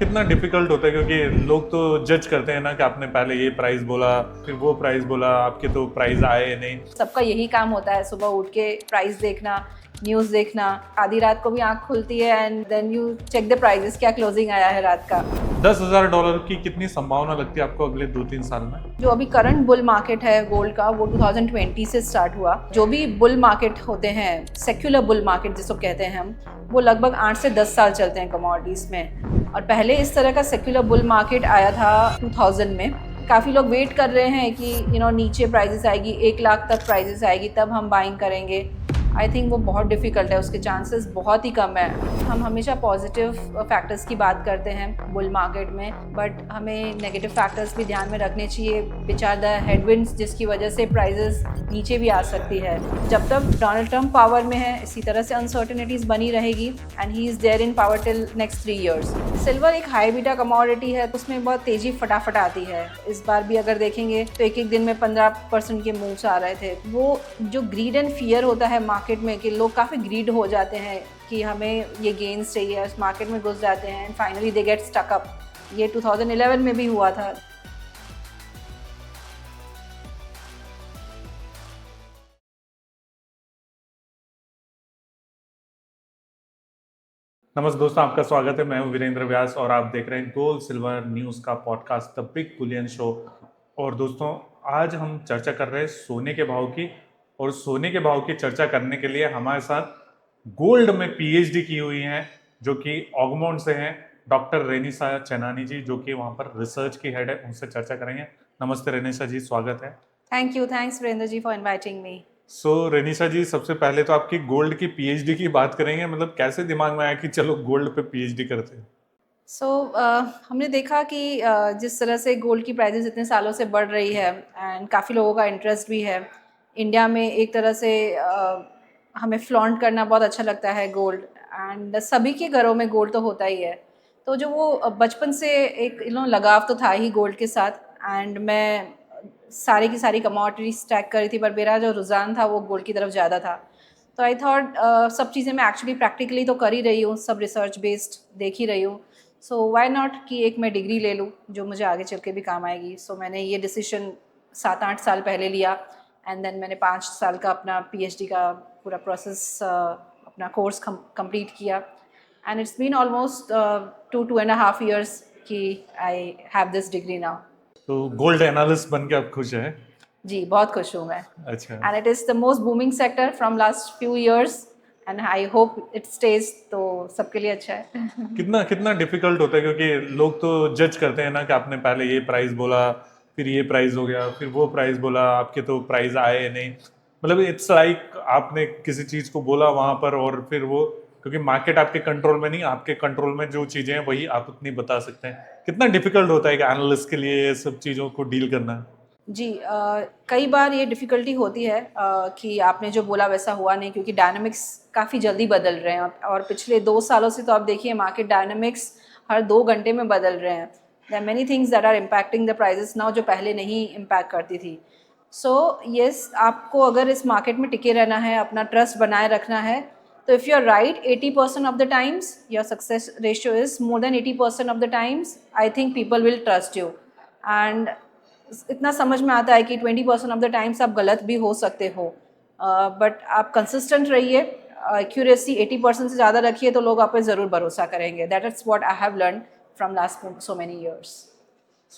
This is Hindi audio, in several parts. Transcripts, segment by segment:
कितना डिफिकल्ट होता है क्योंकि लोग तो जज करते हैं ना कि आपने पहले ये प्राइस बोला फिर वो प्राइस बोला, आपके तो प्राइस आए नहीं। सबका यही काम होता है, सुबह उठ के प्राइस देखना, न्यूज़ देखना, आधी रात को भी आंख खुलती है and then you check the prices, क्या क्लोजिंग आया है रात का। $10,000 की कितनी संभावना लगती है आपको अगले 2-3 साल में? जो अभी करंट बुल मार्केट है गोल्ड का, वो 2020 से स्टार्ट हुआ। जो भी बुल मार्केट होते हैं, सेक्युलर बुल मार्केट जिसको कहते हैं हम, वो लगभग 8 से 10 साल चलते हैं कमोडिटीज़ में। और पहले इस तरह का सेक्युलर बुल मार्केट आया था 2000 में। काफ़ी लोग वेट कर रहे हैं कि नीचे प्राइजेस आएगी, 1 लाख तक प्राइजेस आएगी तब हम बाइंग करेंगे। आई थिंक वो बहुत डिफ़िकल्ट है, उसके चांसेस बहुत ही कम है। हम हमेशा पॉजिटिव फैक्टर्स की बात करते हैं बुल मार्केट में, बट हमें नेगेटिव फैक्टर्स भी ध्यान में रखने चाहिए, विच आर द हेडविंड्स जिसकी वजह से प्राइजेस नीचे भी आ सकती है। जब तक डोनाल्ड ट्रंप पावर में है, इसी तरह से अनसर्टेनिटीज़ बनी रहेगी and he is there in power till next 3 years. Silver एक हाई बीटा कमोडिटी है, उसमें बहुत तेज़ी फटाफट आती है। इस बार भी अगर देखेंगे तो एक एक दिन में 15% के मूव्स आ रहे थे। वो जो ग्रीड एंड फियर होता है मार्केट में, कि लोग काफ़ी ग्रीड हो जाते हैं कि हमें ये गेन्स चाहिए, उस मार्केट में घुस जाते हैं and finally they get stuck up. ये 2011 में भी हुआ था। नमस्ते दोस्तों, आपका स्वागत है। मैं हूं वीरेंद्र व्यास और आप देख रहे हैं गोल्ड सिल्वर न्यूज़ का podcast the big Boolean show. और दोस्तों, आज हम चर्चा कर रहे हैं सोने के भाव की। और सोने के भाव की चर्चा करने के लिए हमारे साथ गोल्ड में पीएचडी की हुई हैं, जो कि ऑगमोंट से हैं, डॉक्टर रेनिशा चेनानी जी, जो कि वहां पर रिसर्च की हेड है। उनसे चर्चा करेंगे। नमस्ते रेनिशा जी, स्वागत है। Thank you, thanks Virendra ji for inviting me. Renisha ji, सबसे पहले तो आपकी गोल्ड की पीएचडी की बात करेंगे। मतलब कैसे दिमाग में आया कि चलो गोल्ड पे पीएचडी करते हैं? हमने देखा कि जिस तरह से गोल्ड की प्राइसेस इतने सालों से बढ़ रही है एंड काफ़ी लोगों का इंटरेस्ट भी है इंडिया में। एक तरह से हमें फ्लॉन्ट करना बहुत अच्छा लगता है गोल्ड, एंड सभी के घरों में गोल्ड तो होता ही है। तो जो वो बचपन से एक लगाव तो था ही गोल्ड के साथ, एंड मैं सारी की सारी कमोडिटी स्टैक कर रही थी, पर मेरा जो रुझान था वो गोल्ड की तरफ ज़्यादा था। तो आई थॉट सब चीज़ें मैं एक्चुअली प्रैक्टिकली तो कर ही रही हूँ, सब रिसर्च बेस्ड देख ही रही हूँ। सो व्हाई नॉट कि एक मैं डिग्री ले लूँ जो मुझे आगे चल के भी काम आएगी। सो मैंने ये डिसीजन 7-8 साल पहले लिया, एंड देन मैंने 5 साल का अपना पीएचडी का पूरा प्रोसेस, अपना कोर्स कंप्लीट किया, and it's been almost 2.5 years कि I have this degree now. तो गोल्ड एनालिस्ट बन के आप खुश हैं? जी, बहुत खुश हूँ मैं। अच्छा। And it is the most booming sector from last few years and I hope it stage, तो सबके लिए अच्छा है। कितना कितना डिफिकल्ट होता है क्योंकि लोग तो जज करते हैं ना कि आपने पहले ये प्राइस बोला फिर ये प्राइस हो गया फिर वो प्राइस बोला, आपके तो प्राइस आए नहीं। मतलब इट्स लाइक आपने किसी चीज को बोला वहां पर और फिर वो, क्योंकि मार्केट आपके कंट्रोल में नहीं, आपके कंट्रोल में जो चीजें हैं वही आप उतनी बता सकते हैं। कितना डिफिकल्ट होता है कि एनालिस्ट के लिए ये सब चीजों को डील करना? जी, कई बार ये डिफ़िकल्टी होती है कि आपने जो बोला वैसा हुआ नहीं, क्योंकि डायनामिक्स काफ़ी जल्दी बदल रहे हैं। और पिछले 2 सालों से तो आप देखिए मार्केट डायनामिक्स हर 2 घंटे में बदल रहे हैं। There are many things that are impacting the prices now, जो पहले नहीं इम्पैक्ट करती थी। सो येस, आपको अगर इस मार्केट में टिके रहना है, अपना ट्रस्ट बनाए रखना है, तो if you are right 80% of the times, your success ratio is more than 80% of the times, I think people will trust you. And इतना समझ में आता है कि 20% ऑफ द टाइम्स आप गलत भी हो सकते हो, बट आप कंसिस्टेंट रहिए, एक्यूरेसी 80% से ज़्यादा रखिए, तो लोग आप पे ज़रूर भरोसा करेंगे। That is what I have learn from last so many years.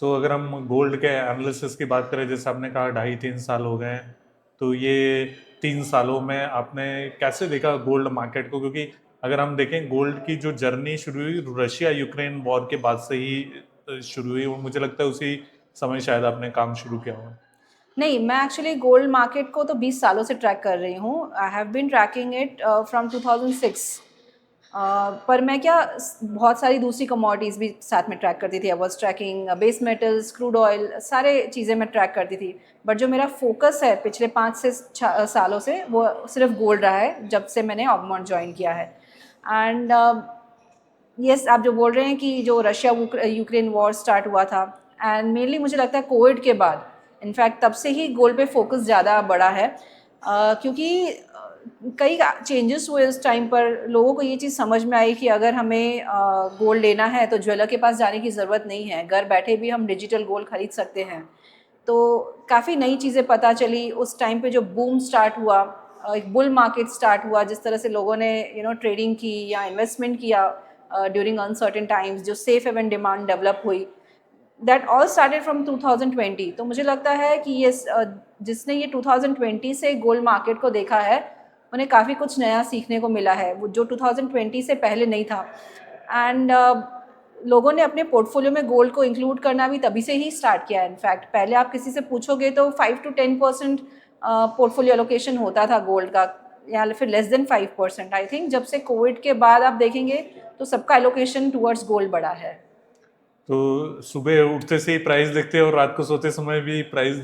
अगर हम गोल्ड के एनालिसिस की बात करें, जैसे आपने कहा 2.5-3 साल हो गए हैं, तो ये 3 सालों में आपने कैसे देखा गोल्ड मार्केट को? क्योंकि अगर हम देखें गोल्ड की जो जर्नी शुरू हुई रशिया यूक्रेन वॉर के बाद से ही शुरू हुई, और मुझे लगता है उसी समय शायद आपने काम शुरू किया हुआ। नहीं, मैं एक्चुअली गोल्ड मार्केट को तो 20 सालों से ट्रैक कर रही हूँ। I have been tracking it from 2006। पर मैं क्या, बहुत सारी दूसरी कमोडिटीज़ भी साथ में ट्रैक करती थी। I was tracking base metals, crude oil, सारे चीज़ें मैं ट्रैक करती थी। बट जो मेरा फोकस है पिछले 5 से 6 सालों से, वो सिर्फ गोल्ड रहा है जब से मैंने ऑगमोंट ज्वाइन किया है। एंड यस, आप जो बोल रहे हैं कि जो रशिया यूक्रेन वॉर स्टार्ट हुआ था, एंड मेनली मुझे लगता है कोविड के बाद, इनफैक्ट तब से ही गोल्ड पे फोकस ज़्यादा बढ़ा है, क्योंकि कई चेंजेस हुए उस टाइम पर। लोगों को ये चीज़ समझ में आई कि अगर हमें गोल्ड लेना है तो ज्वेलर के पास जाने की ज़रूरत नहीं है, घर बैठे भी हम डिजिटल गोल्ड खरीद सकते हैं। तो काफ़ी नई चीज़ें पता चली उस टाइम पे। जो बूम स्टार्ट हुआ, एक बुल मार्केट स्टार्ट हुआ, जिस तरह से लोगों ने ट्रेडिंग की या इन्वेस्टमेंट किया ड्यूरिंग अनसर्टेन टाइम्स, जो सेफ हेवन डिमांड डेवलप हुई, दैट ऑल स्टार्टेड फ्रॉम 2020। तो मुझे लगता है कि ये जिसने ये 2020 से गोल्ड मार्केट को देखा है, उन्हें काफ़ी कुछ नया सीखने को मिला है, वो जो 2020 से पहले नहीं था। एंड लोगों ने अपने पोर्टफोलियो में गोल्ड को इंक्लूड करना भी तभी से ही स्टार्ट किया है। इनफैक्ट पहले आप किसी से पूछोगे तो 5 to 10% पोर्टफोलियो एलोकेशन होता था गोल्ड का, या फिर लेस देन 5%। आई थिंक जब से कोविड के बाद आप देखेंगे तो सबका एलोकेशन टुवर्ड्स गोल्ड बढ़ा है। तो सुबह उठते से ही प्राइस देखते हैं और रात को सोते समय भी प्राइस?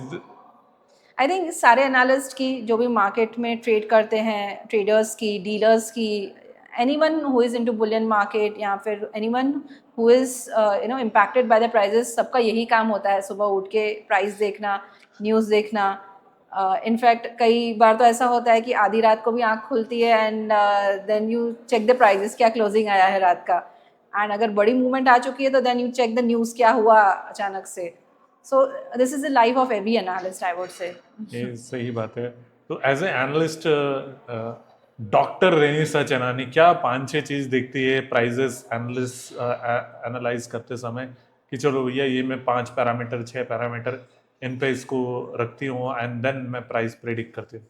आई थिंक सारे एनालिस्ट की, जो भी मार्केट में ट्रेड करते हैं, ट्रेडर्स की, डीलर्स की, anyone who is into bullion market, या फिर anyone who is impacted by the prices, सबका यही काम होता है सुबह उठ के प्राइस देखना, न्यूज़ देखना। इनफैक्ट कई बार तो ऐसा होता है कि आधी रात को भी आँख खुलती है and then you check the prices, क्या क्लोजिंग आया है रात का। एंड अगर बड़ी मूवमेंट आ चुकी है तो then you check the news, क्या हुआ अचानक से। So this is the life of every analyst, I would say. ये सही बात है। तो एज ए एनालिस्ट, डॉक्टर रेनी सचनानी क्या 5-6 चीज देखती है प्राइजेस एनालिस्ट एनालाइज करते समय, कि चलो भैया ये मैं 5 पैरामीटर 6 पैरामीटर इन पे इसको रखती हूँ एंड देन मैं प्राइस प्रेडिक्ट करती हूँ?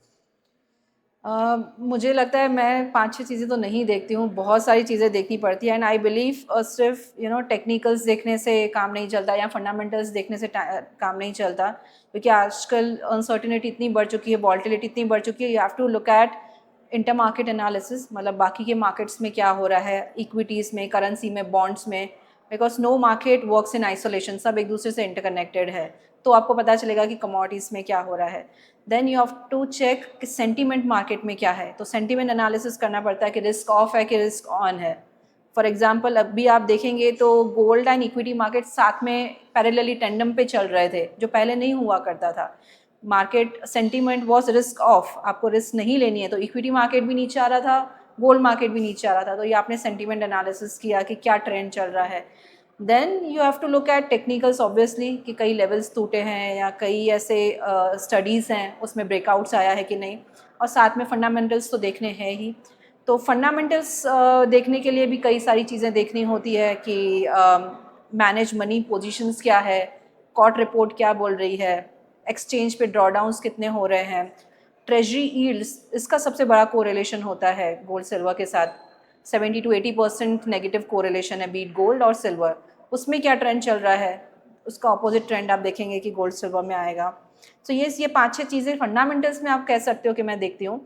मुझे लगता है मैं 5-6 चीज़ें तो नहीं देखती हूँ, बहुत सारी चीज़ें देखनी पड़ती है। एंड आई बिलीव सिर्फ टेक्निकल्स देखने से काम नहीं चलता, या फंडामेंटल्स देखने से काम नहीं चलता, क्योंकि आजकल अनसर्टिनिटी इतनी बढ़ चुकी है, वॉल्टिलिटी इतनी बढ़ चुकी है। You have to look at inter market analysis, मतलब बाकी के मार्केट्स में क्या हो रहा है, इक्विटीज़ में, करेंसी में, बॉन्ड्स में, because no market works in isolation, सब एक दूसरे से इंटरकनेक्टेड है। तो आपको पता चलेगा कि कमोडिटीज़ में क्या हो रहा है। Then you have to check कि सेंटीमेंट मार्केट में क्या है, तो सेंटीमेंट एनालिसिस करना पड़ता है कि रिस्क ऑफ है कि रिस्क ऑन है। फॉर एग्जांपल अभी आप देखेंगे तो गोल्ड एंड इक्विटी मार्केट साथ में पैरेलली टेंडम पे चल रहे थे, जो पहले नहीं हुआ करता था। Market sentiment was risk of, आपको रिस्क नहीं लेनी है, तो इक्विटी मार्केट भी नीचे आ रहा था, गोल्ड मार्केट भी नीचे आ रहा था। तो ये आपने सेंटीमेंट एनालिसिस किया कि क्या ट्रेंड चल रहा है। Then you have to look at technicals obviously, कि कई लेवल्स टूटे हैं या कई ऐसे स्टडीज़ हैं उसमें ब्रेकआउट्स आया है कि नहीं, और साथ में फंडामेंटल्स तो देखने हैं ही। तो फंडामेंटल्स देखने के लिए भी कई सारी चीज़ें देखनी होती है कि मैनेज मनी पोजीशंस क्या है, कॉट रिपोर्ट क्या बोल रही है, एक्सचेंज पे ड्रॉडाउन्स कितने हो रहे हैं, ट्रेजरी यील्ड्स, इसका सबसे बड़ा कोरिलेशन होता है गोल्ड सिल्वर के साथ। 70 to 80% नेगेटिव कोरिलेशन है बीट गोल्ड और सिल्वर। उसमें क्या ट्रेंड चल रहा है, उसका ऑपोजिट ट्रेंड आप देखेंगे कि गोल्ड सिल्वर में आएगा। तो ये 5-6 चीज़ें फंडामेंटल्स में आप कह सकते हो कि मैं देखती हूँ,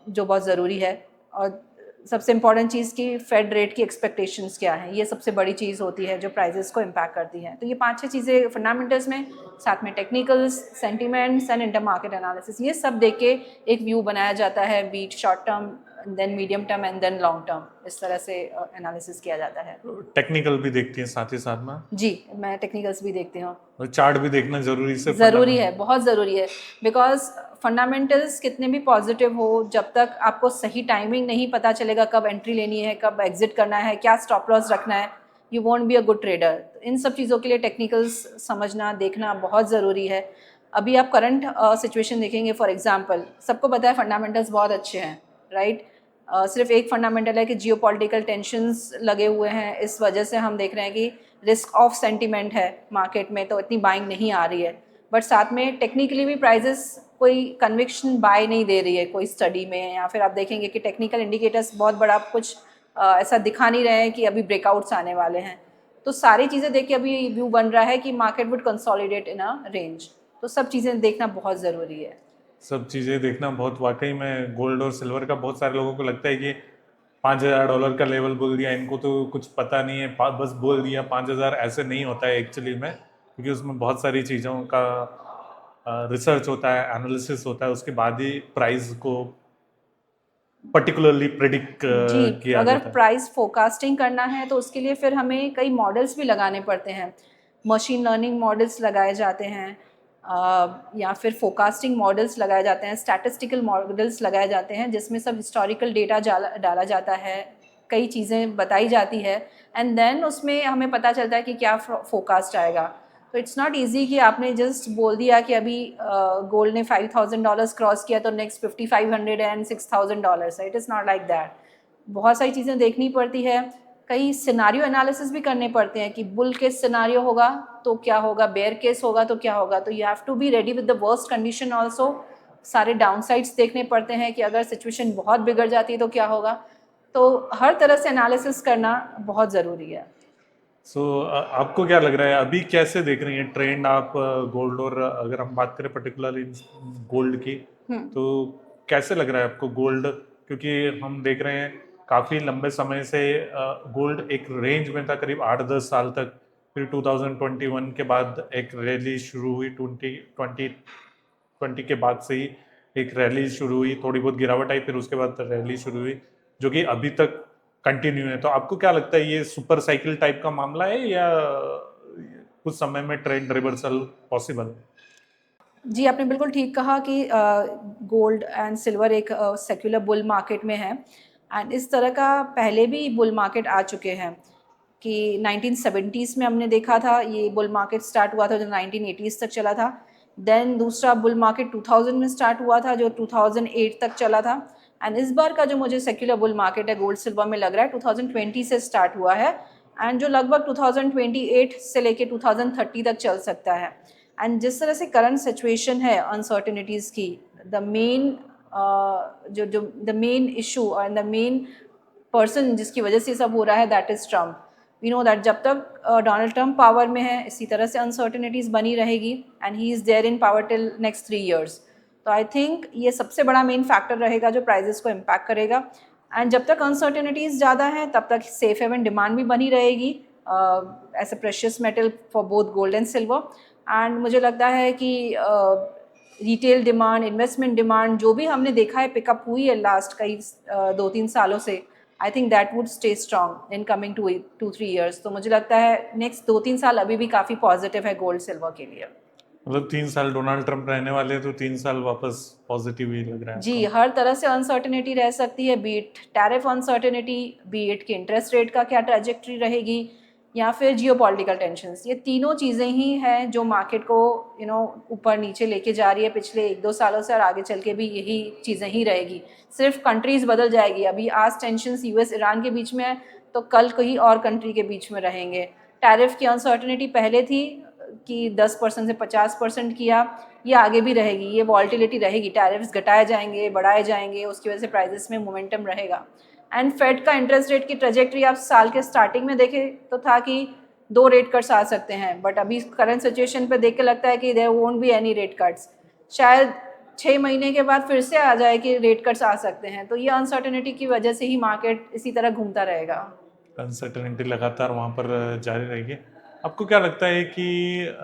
जो बहुत ज़रूरी है। और सबसे इम्पॉर्टेंट चीज़ कि फेड रेट की एक्सपेक्टेशंस क्या हैं, ये सबसे बड़ी चीज़ होती है जो प्राइजेस को इम्पैक्ट करती हैं। तो ये 5-6 चीज़ें फंडामेंटल्स में, साथ में technicals, sentiments and inter market analysis, ये सब देख के एक व्यू बनाया जाता है, be it short term, then medium term and then long term, इस तरह से एनालिसिस किया जाता है। टेक्निकल भी देखती हैं साथ ही साथ में? जी, मैं टेक्निकल्स भी देखती हूँ। और चार्ट भी देखना जरूरी से ज़रूरी है, बहुत ज़रूरी है, बिकॉज फंडामेंटल्स कितने भी पॉजिटिव हो, जब तक आपको सही टाइमिंग नहीं पता चलेगा कब एंट्री लेनी है, कब एग्जिट करना है, क्या स्टॉप लॉस रखना है, you won't be a good trader. इन सब चीज़ों के लिए टेक्निकल्स समझना, देखना बहुत ज़रूरी है। अभी आप करंट सिचुएशन देखेंगे, फॉर एग्जांपल सबको पता है फंडामेंटल्स बहुत अच्छे हैं, राइट? सिर्फ एक फंडामेंटल है कि जियोपॉलिटिकल टेंशन्स लगे हुए हैं, इस वजह से हम देख रहे हैं कि रिस्क ऑफ सेंटीमेंट है मार्केट में, तो इतनी बाइंग नहीं आ रही है। बट साथ में टेक्निकली भी प्राइजेस कोई कन्विक्शन बाय नहीं दे रही है कोई स्टडी में, या फिर आप देखेंगे कि टेक्निकल इंडिकेटर्स बहुत बड़ा कुछ ऐसा दिखा नहीं रहे हैं कि अभी ब्रेकआउट्स आने वाले हैं। तो सारी चीज़ें देख के अभी व्यू बन रहा है कि market would consolidate in a range. तो सब चीज़ें देखना बहुत ज़रूरी है। सब चीज़ें देखना बहुत, वाकई में गोल्ड और सिल्वर का बहुत सारे लोगों को लगता है कि $5,000 का लेवल बोल दिया, इनको तो कुछ पता नहीं है, बस बोल दिया 5,000, ऐसे नहीं होता है एक्चुअली में, क्योंकि उसमें बहुत सारी चीज़ों का रिसर्च होता है, एनालिसिस होता है, उसके बाद ही प्राइस को पर्टिकुलरली प्रिडिक्ट जी, किया अगर जाता है। प्राइस फोरकास्टिंग करना है तो उसके लिए फिर हमें कई मॉडल्स भी लगाने पड़ते हैं, मशीन लर्निंग मॉडल्स लगाए जाते हैं, या फिर फोरकास्टिंग मॉडल्स लगाए जाते हैं, स्टैटिस्टिकल मॉडल्स लगाए जाते हैं, जिसमें सब हिस्टोरिकल डेटा डाला जाता है, कई चीज़ें बताई जाती है, एंड देन उसमें हमें पता चलता है कि क्या फोरकास्ट आएगा। तो इट्स नॉट ईजी कि आपने जस्ट बोल दिया कि अभी गोल्ड ने $5,000 क्रॉस किया तो नेक्स्ट 5,500 एंड $6,000 है। It is not like that. बहुत सारी चीज़ें देखनी पड़ती है, कई सिनारियो एनालिसिस भी करने पड़ते हैं कि बुल केस सिनारियो होगा तो क्या होगा, बेयर केस होगा तो क्या होगा। तो you have to be ready with the worst condition also. सारे डाउनसाइड्स देखने पड़ते हैं कि अगर सिचुएशन बहुत बिगड़ जाती है तो क्या होगा। तो हर तरह से एनालिसिस करना बहुत ज़रूरी है। आपको क्या लग रहा है अभी कैसे देख रही हैं ट्रेंड आप गोल्ड, और अगर हम बात करें पर्टिकुलरली गोल्ड की, तो कैसे लग रहा है आपको गोल्ड? क्योंकि हम देख रहे हैं काफ़ी लंबे समय से गोल्ड एक रेंज में था, करीब 8-10 साल तक। फिर 2021 के बाद एक रैली शुरू हुई, 2020 के बाद से ही एक रैली शुरू हुई, थोड़ी बहुत गिरावट आई, फिर उसके बाद रैली शुरू हुई जो कि अभी तक कंटिन्यू है। तो आपको क्या लगता है, ये सुपर साइकिल टाइप का मामला है या कुछ समय में ट्रेंड रिवर्सल पॉसिबल? जी, आपने बिल्कुल ठीक कहा कि गोल्ड एंड सिल्वर एक सेक्युलर बुल मार्केट में है, एंड इस तरह का पहले भी बुल मार्केट आ चुके हैं कि 1970s में हमने देखा था, ये बुल मार्केट स्टार्ट हुआ था जो 1980s तक चला था। देन दूसरा बुल मार्केट 2000 में स्टार्ट हुआ था जो 2008 तक चला था। एंड इस बार का जो मुझे सेक्युलर बुल मार्केट है गोल्ड सिल्वर में लग रहा है 2020 से स्टार्ट हुआ है, एंड जो लगभग 2028 से लेके 2030 तक चल सकता है। एंड जिस तरह से करंट सिचुएशन है अनसर्टिनिटीज़ की, the main the main issue and the main person जिसकी वजह से सब हो रहा है that is Trump. We know that जब तक डोनाल्ड ट्रम्प पावर में है इसी तरह से अनसर्टिनिटीज़ बनी रहेगी, and he is there in power till next 3 years। तो आई थिंक ये सबसे बड़ा मेन फैक्टर रहेगा जो प्राइजेस को इम्पैक्ट करेगा। एंड जब तक अनसर्टिनिटीज़ ज़्यादा हैं तब तक सेफ हेवन डिमांड भी बनी रहेगी as a precious metal for both gold and silver. And मुझे लगता है कि रिटेल डिमांड, इन्वेस्टमेंट डिमांड जो भी हमने देखा है पिकअप हुई है लास्ट कई 2-3 सालों से, I think that would stay strong in coming 2-3 years। तो मुझे लगता है नेक्स्ट 2-3 साल अभी भी काफ़ी पॉजिटिव है गोल्ड सिल्वर के लिए। मतलब 3 साल डोनाल्ड ट्रंप रहने वाले हैं, तो 3 साल वापस पॉजिटिव ही लग रहा है जी, आपको? हर तरह से अनसर्टेनिटी रह सकती है, बीट टैरिफ अनसर्टेनिटी, बीट कि इंटरेस्ट रेट का क्या ट्रैजेक्टरी रहेगी, या फिर जियोपॉलिटिकल टेंशंस। ये तीनों चीज़ें ही हैं जो मार्केट को ऊपर नीचे लेके जा रही है पिछले 1-2 सालों से, और आगे चल के भी यही चीज़ें ही रहेगी। सिर्फ कंट्रीज़ बदल जाएगी। अभी आज टेंशंस यूएस ईरान के बीच में है, तो कल कहीं और कंट्री के बीच में रहेंगे। टैरिफ की अनसर्टेनिटी पहले थी कि 10% से 50% किया, ये आगे भी रहेगी, ये वॉल्टिलिटी रहेगी। टैरिफ्स घटाए जाएंगे, बढ़ाए जाएंगे, उसकी वजह से प्राइजेस में मोमेंटम रहेगा। एंड फेड का इंटरेस्ट रेट की ट्रेजेक्टरी आप साल के स्टार्टिंग में देखें तो था कि 2 रेट कट्स आ सकते हैं, बट अभी करंट सिचुएशन पे देख के लगता है कि there won't be any rate cuts. शायद 6 महीने के बाद फिर से आ जाए कि रेट कट्स आ सकते हैं। तो ये अनसर्टेनिटी की वजह से ही मार्केट इसी तरह घूमता रहेगा। अनसर्टेनिटी लगातार वहाँ पर जारी रहेगी। आपको क्या लगता है कि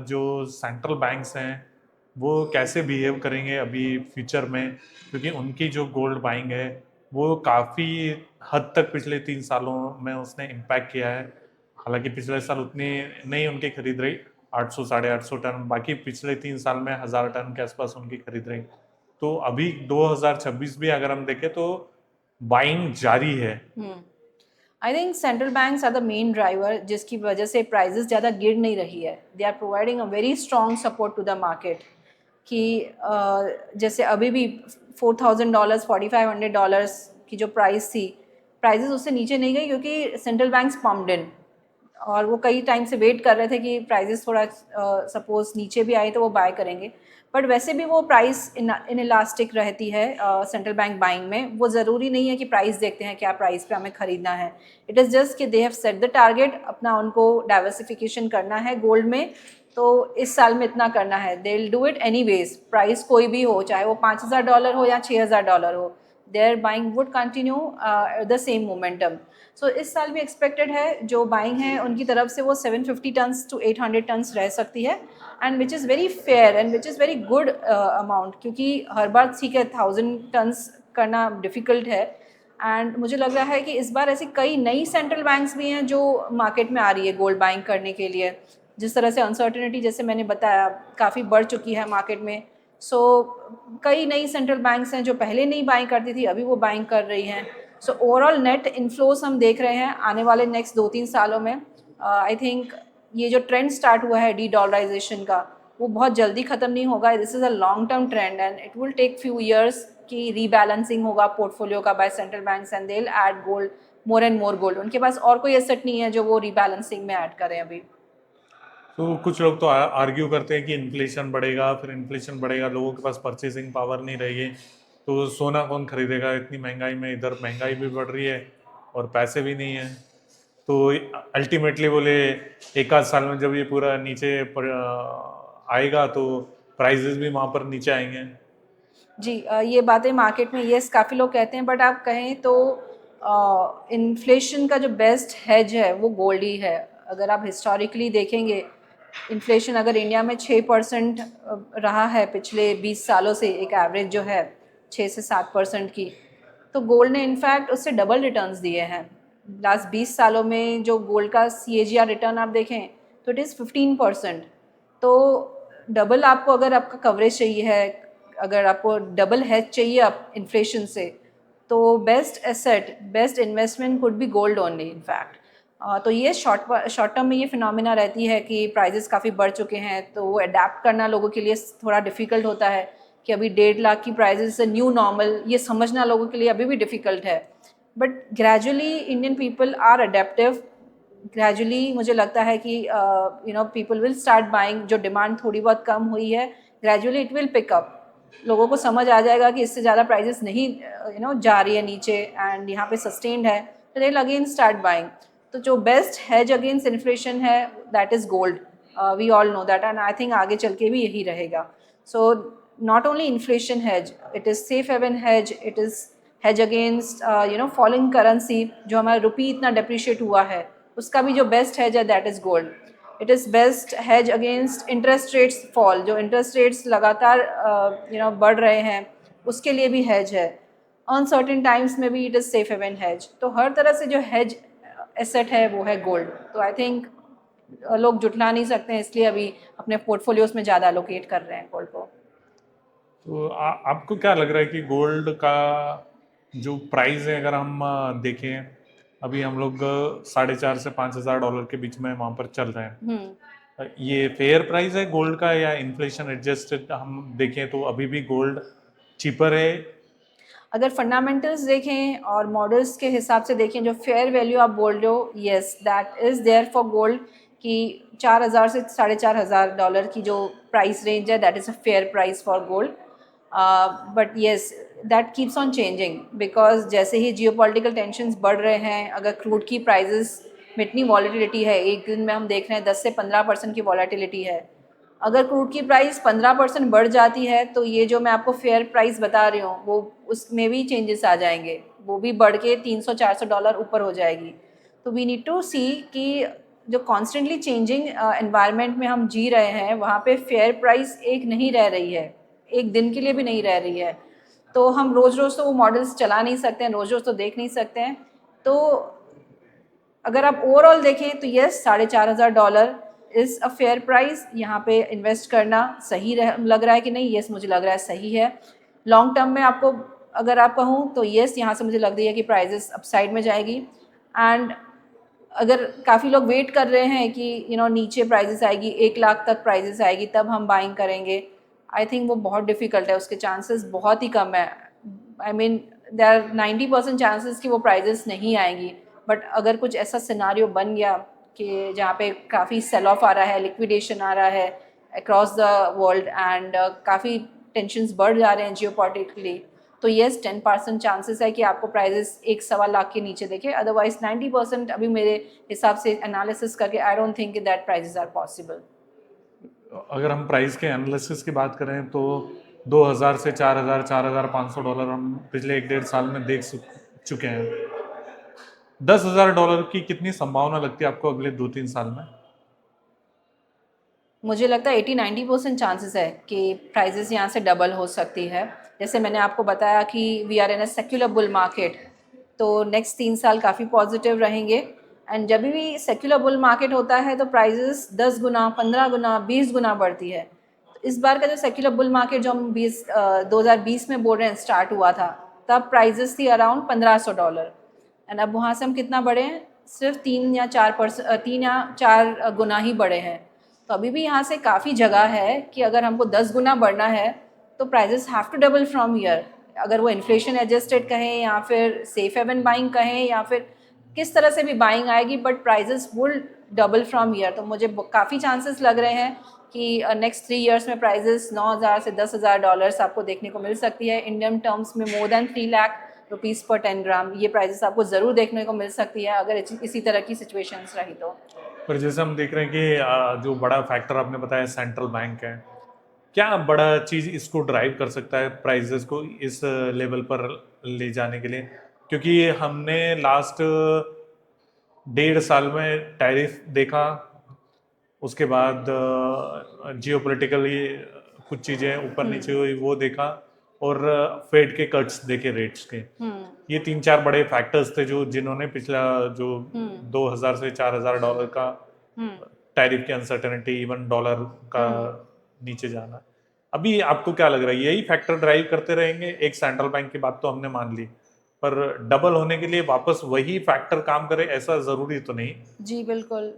जो सेंट्रल बैंक्स हैं वो कैसे बिहेव करेंगे अभी फ्यूचर में? क्योंकि उनकी जो गोल्ड बाइंग है वो काफ़ी हद तक पिछले 3 सालों में उसने इम्पैक्ट किया है। हालांकि पिछले साल उतनी नहीं उनकी खरीद रही, 800 850 टन, बाकी पिछले 3 साल में 1000 टन के आसपास उनकी खरीद रही। तो अभी 2026 भी अगर हम देखें तो बाइंग जारी है। I think central banks are the main driver जिसकी वजह से प्राइजेस ज़्यादा गिर नहीं रही है। They are providing a very strong support to the market कि जैसे अभी भी $4,000 $4,500 की जो प्राइस थी, प्राइजेस उससे नीचे नहीं गई क्योंकि सेंट्रल बैंक्स पम्प्ड इन, और वो कई टाइम से वेट कर रहे थे कि प्राइजेस थोड़ा सपोज नीचे भी आए तो वो बाय करेंगे। बट वैसे भी वो प्राइस इन इलास्टिक रहती है सेंट्रल बैंक बाइंग में। वो ज़रूरी नहीं है कि प्राइस देखते हैं क्या प्राइस पे हमें ख़रीदना है। इट इज़ जस्ट कि they have set the target, अपना उनको डाइवर्सिफिकेशन करना है गोल्ड में, तो इस साल में इतना करना है। They will do it any ways, price कोई भी हो, चाहे वो $5,000 हो या $6,000 हो, their buying would continue the same momentum. So इस साल भी एक्सपेक्टेड है जो बाइंग है उनकी तरफ से वो 750 टन्स टू 800 टन्स रह सकती है, and which is very fair and which is very good amount, क्योंकि हर बार ठीक है 1000 टन्स करना डिफ़िकल्ट है। एंड मुझे लग रहा है कि इस बार ऐसी कई नई सेंट्रल बैंक्स भी हैं जो मार्केट में आ रही है गोल्ड बाइंग करने के लिए, जिस तरह से अनसर्टेनिटी जैसे मैंने बताया काफ़ी बढ़ चुकी है मार्केट में, सो कई नई सेंट्रल बैंक्स हैं जो पहले नहीं बाइंग करती थी, अभी वो बाइंग कर रही हैं। सो ओवरऑल नेट इन्फ्लोस हम देख रहे हैं आने वाले नेक्स्ट 2-3 सालों में। आई थिंक ये जो ट्रेंड स्टार्ट हुआ है डी डॉलराइजेशन का, वो बहुत जल्दी ख़त्म नहीं होगा। This is a long term trend and it will take few years की रीबैलेंसिंग होगा पोर्टफोलियो का by central banks and they will add gold, more and more gold. उनके पास और कोई एसेट नहीं है जो वो रीबैलेंसिंग में ऐड करें अभी। तो कुछ लोग तो आर्ग्यू करते हैं कि इन्फ्लेशन बढ़ेगा, फिर इन्फ्लेशन बढ़ेगा, लोगों के पास परचेसिंग पावर नहीं रहेगी, तो सोना कौन खरीदेगा इतनी महंगाई में। इधर महंगाई भी बढ़ रही है और पैसे भी नहीं है। तो अल्टीमेटली बोले एक आध साल में जब ये पूरा नीचे आएगा तो प्राइजेस भी वहाँ पर नीचे आएंगे। जी ये बातें मार्केट में यस काफ़ी लोग कहते हैं, बट आप कहें तो इन्फ्लेशन का जो बेस्ट हेज है वो गोल्ड ही है। अगर आप हिस्टोरिकली देखेंगे, इन्फ्लेशन अगर इंडिया में 6% रहा है पिछले 20 सालों से, एक एवरेज जो है 6 से 7% की, तो गोल्ड ने इनफैक्ट उससे डबल रिटर्न्स दिए हैं। लास्ट 20 सालों में जो गोल्ड का CAGR रिटर्न आप देखें तो इट इज़ 15%। तो डबल आपको अगर आपका कवरेज चाहिए है, अगर आपको डबल हेज चाहिए आप इन्फ्लेशन से, तो best asset, best investment could be gold only in fact. तो ये शॉर्ट टर्म में ये फिनोमिना रहती है कि प्राइजेस काफ़ी बढ़ चुके हैं, तो वो अडेप्ट करना लोगों के लिए थोड़ा डिफ़िकल्ट होता है कि अभी 1.5 लाख की प्राइजेस न्यू नॉर्मल, ये समझना लोगों के लिए अभी भी डिफ़िकल्ट है। But gradually Indian people are adaptive. Gradually मुझे लगता है कि पीपल विल स्टार्ट बाइंग। जो डिमांड थोड़ी बहुत कम हुई है, gradually it will pick up. लोगों को समझ आ जाएगा कि इससे ज़्यादा प्राइजेस नहीं जा रही है नीचे एंड यहाँ पे सस्टेन्ड है, तो they will again start buying. तो जो बेस्ट हेज अगेंस्ट इन्फ्लेशन है that is gold. We all know that and I think आगे चल के भी यही रहेगा। So not only inflation hedge, it is safe haven hedge, it is hedge against falling currency. जो हमारा रुपी इतना डिप्रिशिएट हुआ है, उसका भी जो बेस्ट हेज है that is gold. It is best hedge against interest rates fall. जो इंटरेस्ट रेट्स लगातार बढ़ रहे हैं, उसके लिए भी हेज है। अनसर्टेन टाइम्स में भी it is safe haven hedge. तो हर तरह से जो हेज एसेट है वो है गोल्ड। तो आई थिंक लोग जुटला नहीं सकते हैं, इसलिए अभी अपने पोर्टफोलियोज में ज़्यादा एलोकेट कर रहे हैं गोल्ड को। तो आपको क्या लग रहा है कि गोल्ड का जो प्राइस है, अगर हम देखें, अभी हम लोग 4,500 से $5,000 के बीच में वहाँ पर चल रहे हैं, ये फेयर प्राइस है गोल्ड का, या इन्फ्लेशन एडजस्टेड हम देखें तो अभी भी गोल्ड चीपर है? अगर फंडामेंटल्स देखें और मॉडल्स के हिसाब से देखें, जो फेयर वैल्यू आप बोल रहे हो, yes that is there for gold, कि 4,000 से $4,500 की जो प्राइस रेंज है that is a fair price for gold. But yes that keeps on changing, because जैसे ही जियोपॉलिटिकल टेंशंस बढ़ रहे हैं, अगर क्रूड की प्राइजेस में इतनी वॉलेटिलिटी है, एक दिन में हम देख रहे हैं 10 से 15% की वॉलेटिलिटी है, अगर क्रूड की प्राइस 15% बढ़ जाती है तो ये जो मैं आपको फेयर प्राइस बता रही हूँ वो उसमें भी चेंजेस आ जाएंगे, वो भी बढ़ के $300-400 ऊपर हो जाएगी। तो वी नीड टू सी कि जो कॉन्स्टेंटली चेंजिंग एनवायरनमेंट में हम जी रहे हैं, वहाँ पे फेयर प्राइस एक नहीं रह रही है, एक दिन के लिए भी नहीं रह रही है। तो हम रोज़ रोज़ तो वो मॉडल्स चला नहीं सकते हैं, रोज़ रोज़ तो देख नहीं सकते हैं। तो अगर आप ओवरऑल देखें तो yes $4,500 is a fair price. यहाँ पे इन्वेस्ट करना सही लग रहा है कि नहीं? येस मुझे लग रहा है सही है। लॉन्ग टर्म में आपको अगर आप कहूँ तो येस यहाँ से मुझे लग रही है कि प्राइजेस अपसाइड में जाएगी। एंड अगर काफ़ी लोग वेट कर रहे हैं कि नीचे प्राइजेस आएगी, 1 लाख तक प्राइजेस आएगी तब हम बाइंग करेंगे, आई थिंक वो बहुत डिफ़िकल्ट है, उसके चांसेस बहुत ही कम है। I mean there are 90% chances कि वो प्राइजेस नहीं आएंगी। बट अगर कुछ ऐसा सिनारियो बन गया कि जहाँ पे काफ़ी सेल ऑफ आ रहा है, लिक्विडेशन आ रहा है अक्रॉस द वर्ल्ड एंड काफ़ी टेंशन्स बढ़ जा रहे हैं जियोपॉलिटिकली, तो येस 10% चांसेस है कि आपको प्राइजेस 1-1.25 लाख के नीचे देखे। अदरवाइज 90% अभी मेरे हिसाब से एनालिसिस करके I don't think that prices are possible. अगर हम प्राइस के एनालिसिस की बात करें तो 2,000 से 4,000, $4,500 हम पिछले 1-1.5 साल में देख चुके हैं। $10,000 की कितनी संभावना लगती है आपको अगले 2-3 साल में? मुझे लगता है 80-90% चांसेस है कि प्राइजेस यहाँ से डबल हो सकती है। जैसे मैंने आपको बताया कि we are in a secular bull market, तो नेक्स्ट 3 साल काफ़ी पॉजिटिव रहेंगे एंड जब भी सेक्युलर बुल मार्केट होता है तो प्राइजेस 10 गुना, 15 गुना, 20 गुना बढ़ती है। तो इस बार का जो सेक्युलर बुल मार्केट जो हम 2020 में बोल रहे हैं स्टार्ट हुआ था, तब प्राइजेस थी अराउंड $1500 एंड अब वहाँ से हम कितना बढ़े हैं, सिर्फ 3 या 4 गुना ही बढ़े हैं। तो अभी भी यहाँ से काफ़ी जगह है कि अगर हमको 10 गुना बढ़ना है तो prices have to double from year. अगर वो इन्फ्लेशन एडजस्टेड कहें या फिर सेफ हेवन बाइंग कहें या फिर किस तरह से भी बाइंग आएगी, but prices will double from year. तो मुझे काफ़ी चांसेस लग रहे हैं कि नेक्स्ट 3 इयर्स में प्राइजेस 9,000 से $10,000 आपको देखने को मिल सकती है। इंडियन टर्म्स में मोर देन 3 लाख रुपीज़ पर 10 ग्राम ये प्राइजेस आपको ज़रूर देखने को मिल सकती है अगर इसी तरह की सिचुएशंस रही तो। पर जैसे हम देख रहे हैं कि जो बड़ा फैक्टर आपने बताया सेंट्रल बैंक है, क्या बड़ा चीज़ इसको ड्राइव कर सकता है प्राइजेस को इस लेवल पर ले जाने के लिए? क्योंकि हमने लास्ट 1.5 साल में टैरिफ देखा, उसके बाद जियोपॉलिटिकली कुछ चीज़ें ऊपर नीचे हुई वो देखा, और फेड के कट्स देखे रेट्स के। ये 3-4 बड़े फैक्टर्स थे जो जिन्होंने पिछला जो 2,000 से $4,000 का टैरिफ की अनसर्टेनिटी, इवन डॉलर का नीचे जाना। अभी आपको क्या लग रहा है, यही फैक्टर ड्राइव करते रहेंगे? एक सेंट्रल बैंक की बात तो हमने मान ली, पर डबल होने के लिए वापस वही फैक्टर काम करे ऐसा ज़रूरी तो नहीं? जी बिल्कुल।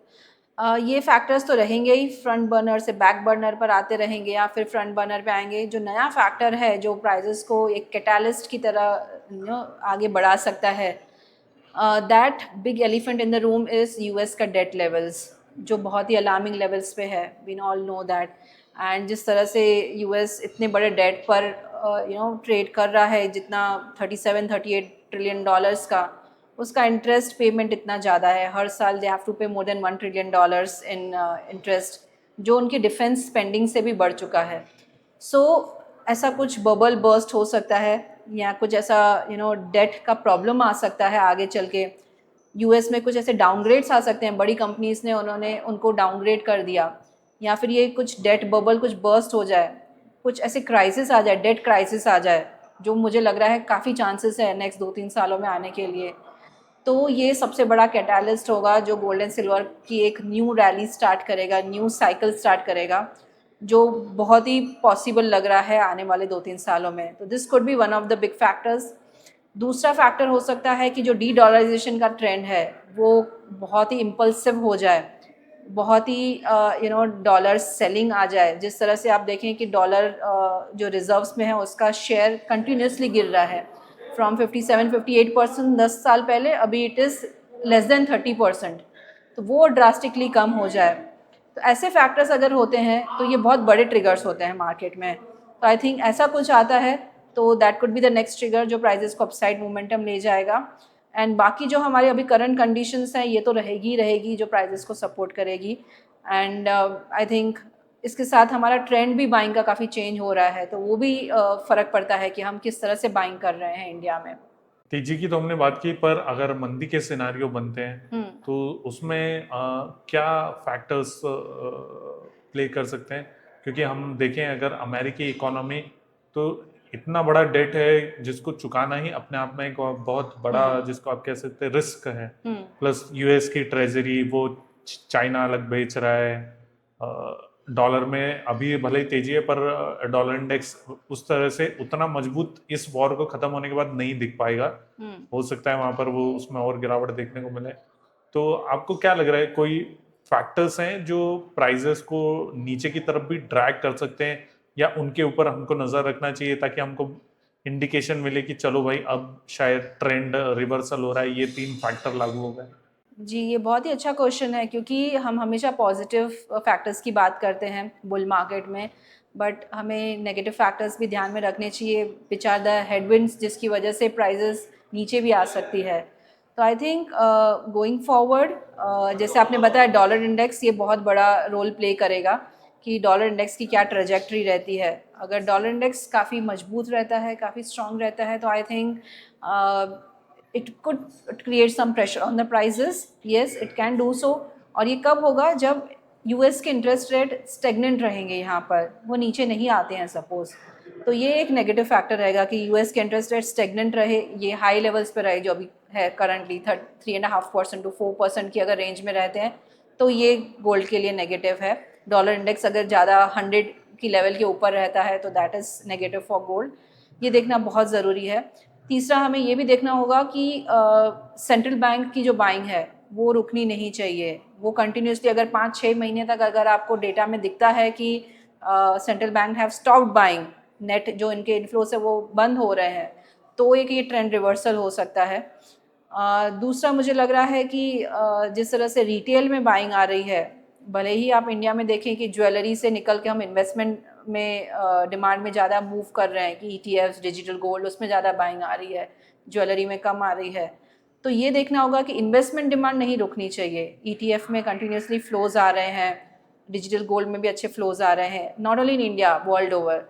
ये फैक्टर्स तो रहेंगे ही, फ्रंट बर्नर से बैक बर्नर पर आते रहेंगे या फिर फ्रंट बर्नर पे आएंगे। जो नया फैक्टर है जो प्राइजेस को एक कैटालिस्ट की तरह आगे बढ़ा सकता है, that big elephant in the room is US का डेट लेवल्स, जो बहुत ही अलार्मिंग लेवल्स पे है। We all know that. And जिस तरह से यूएस इतने बड़े डेट पर ट्रेड कर रहा है, जितना 37-38 ट्रिलियन डॉलर्स का, उसका इंटरेस्ट पेमेंट इतना ज़्यादा है। हर साल दे हैव टू पे मोर देन $1 ट्रिलियन इन इंटरेस्ट, जो उनकी डिफेंस स्पेंडिंग से भी बढ़ चुका है। सो ऐसा कुछ बबल बर्स्ट हो सकता है या कुछ ऐसा डेट का प्रॉब्लम आ सकता है आगे चल के। यूएस में कुछ ऐसे डाउनग्रेड्स आ सकते हैं, बड़ी कंपनीज ने उन्होंने उनको डाउनग्रेड कर दिया, या फिर ये कुछ डेट बबल कुछ बर्स्ट हो जाए, कुछ ऐसे क्राइसिस आ जाए, डेट क्राइसिस आ जाए, जो मुझे लग रहा है काफ़ी चांसेस है नेक्स्ट 2-3 सालों में आने के लिए। तो ये सबसे बड़ा कैटालिस्ट होगा जो गोल्ड एंड सिल्वर की एक न्यू रैली स्टार्ट करेगा, न्यू साइकिल स्टार्ट करेगा, जो बहुत ही पॉसिबल लग रहा है आने वाले 2-3 सालों में। तो this could be one of the big factors. दूसरा फैक्टर हो सकता है कि जो डी डॉलराइजेशन का ट्रेंड है वो बहुत ही इम्पल्सिव हो जाए, बहुत ही डॉलर सेलिंग आ जाए। जिस तरह से आप देखें कि डॉलर जो रिजर्व्स में है उसका शेयर कंटिन्यूसली गिर रहा है, फ्रॉम 57-58% 10 साल पहले, अभी इट इज़ लेस देन 30%। तो वो ड्रास्टिकली कम हो जाए। तो ऐसे फैक्टर्स अगर होते हैं तो ये बहुत बड़े ट्रिगर्स होते हैं मार्केट में। तो आई थिंक ऐसा कुछ आता है तो that could be the next trigger जो प्राइजेस को अपसाइड मोमेंटम ले जाएगा। एंड बाकी जो हमारे अभी करंट कंडीशंस हैं ये तो रहेगी जो प्राइजेस को सपोर्ट करेगी। एंड आई थिंक इसके साथ हमारा ट्रेंड भी बाइंग का काफ़ी चेंज हो रहा है, तो वो भी फ़र्क पड़ता है कि हम किस तरह से बाइंग कर रहे हैं इंडिया में। तेजी की तो हमने बात की, पर अगर मंदी के सिनारियो बनते हैं तो उसमें क्या फैक्टर्स प्ले कर सकते हैं? क्योंकि हम देखें अगर अमेरिकी इकोनॉमी तो इतना बड़ा डेट है जिसको चुकाना ही अपने आप में एक बहुत बड़ा जिसको आप कह सकते हैं रिस्क है। प्लस यूएस की ट्रेजरी वो चाइना अलग बेच रहा है, डॉलर में अभी भले ही तेजी है पर डॉलर इंडेक्स उस तरह से उतना मजबूत इस वॉर को खत्म होने के बाद नहीं दिख पाएगा। हो सकता है वहां पर वो उसमें और गिरावट देखने को मिले। तो आपको क्या लग रहा है, कोई फैक्टर्स हैं जो प्राइजेस को नीचे की तरफ भी ड्रैग कर सकते हैं, या उनके ऊपर हमको नजर रखना चाहिए ताकि हमको इंडिकेशन मिले कि चलो भाई अब शायद ट्रेंड रिवर्सल हो रहा है, ये 3 फैक्टर लागू हो गए? जी, ये बहुत ही अच्छा क्वेश्चन है क्योंकि हम हमेशा पॉजिटिव फैक्टर्स की बात करते हैं बुल मार्केट में, बट हमें नेगेटिव फैक्टर्स भी ध्यान में रखने चाहिए, विच आर द हेडविंड्स जिसकी वजह से प्राइजेस नीचे भी आ सकती है। तो आई थिंक गोइंग फॉरवर्ड, जैसे आपने बताया डॉलर इंडेक्स ये बहुत बड़ा रोल प्ले करेगा कि डॉलर इंडेक्स की क्या ट्रेजेक्ट्री रहती है। अगर डॉलर इंडेक्स काफ़ी मजबूत रहता है, काफ़ी स्ट्रॉन्ग रहता है, तो I think it could create some pressure on the prices. Yes, it can do so. और ये कब होगा, जब यूएस के इंटरेस्ट रेट स्टेगनेंट रहेंगे, यहाँ पर वो नीचे नहीं आते हैं सपोज, तो ये एक नेगेटिव फैक्टर रहेगा कि यूएस के इंटरेस्ट रेट स्टेगनेंट रहे, ये हाई लेवल्स पे रहे जो अभी है करंटली 3.5% टू 4% की अगर रेंज में रहते हैं, तो ये गोल्ड के लिए नेगेटिव है। डॉलर इंडेक्स अगर ज़्यादा 100 की लेवल के ऊपर रहता है तो that is negative for gold. ये देखना बहुत ज़रूरी है। तीसरा हमें ये भी देखना होगा कि सेंट्रल बैंक की जो बाइंग है वो रुकनी नहीं चाहिए। वो कंटिन्यूसली अगर 5-6 महीने तक अगर आपको डेटा में दिखता है कि central bank have stopped buying, net जो इनके इनफ्लो से वो बंद हो रहे हैं, तो एक ये ट्रेंड रिवर्सल हो सकता है। दूसरा मुझे लग रहा है कि जिस तरह से रिटेल में बाइंग आ रही है, भले ही आप इंडिया में देखें कि ज्वेलरी से निकल के हम इन्वेस्टमेंट में डिमांड में ज़्यादा मूव कर रहे हैं कि ETFs, डिजिटल गोल्ड, उसमें ज़्यादा बाइंग आ रही है, ज्वेलरी में कम आ रही है। तो ये देखना होगा कि इन्वेस्टमेंट डिमांड नहीं रुकनी चाहिए। ETF में कंटिन्यूसली फ्लोज आ रहे हैं, डिजिटल गोल्ड में भी अच्छे फ्लोज आ रहे हैं, not only in India, world over.